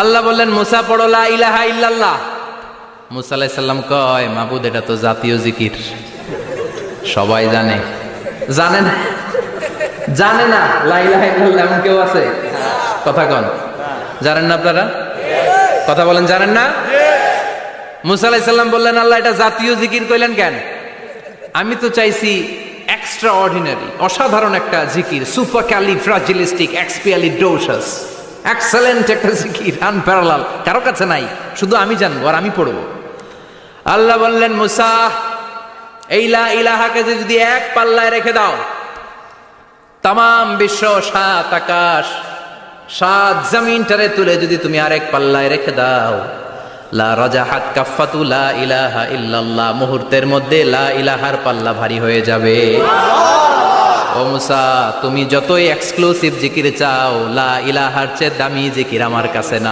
আল্লাহ বললেন মুসা পড়ো লা ইলাহা ইল্লাল্লাহ। মুসা আলাইহিস সালাম কয় মাবুদ এটা তো জাতীয় জিকির, সবাই জানে। জানে না, জানে না লা ইলাহা ইল্লাল্লাহ এমন কেউ আছে? কথা কন, জানেন না আপনারা? কথা বলেন, জানেন না? মুসা আলাইহিস সালাম বললেন আল্লাহ এটা জাতীয় জিকির কইলেন কেন? আমি তো চাইছি এক্সট্রা অর্ডিনারি, অসাধারণ একটা জিকির, সুপার ক্যালিফ্রাজিলিস্টিক এক্সপিয়ালিডোসাস, এক্সেলেন্ট একটা জিকির, আনপ্যারালাল, কারো কাছে নাই, শুধু আমি জানবো আর আমি পড়বো। আল্লাহ বললেন মুসা এই লা ইলাহাকে যদি এক পাল্লায় রেখে দাও, তামাম বিশ্ব, সাত আকাশ, সাত জমিনটারে তুলে যদি তুমি আরেক পাল্লায় রেখে দাও, লা রাজাহাত কাফাতু লা ইলাহা ইল্লাল্লাহ, মুহূর্তের মধ্যে লা ইলাহার পাল্লা ভারী হয়ে যাবে। ও মুসা তুমি যতই এক্সক্লুসিভ জিকির চাও, লা ইলাহার চেয়ে দামি জিকির আমার কাছে না।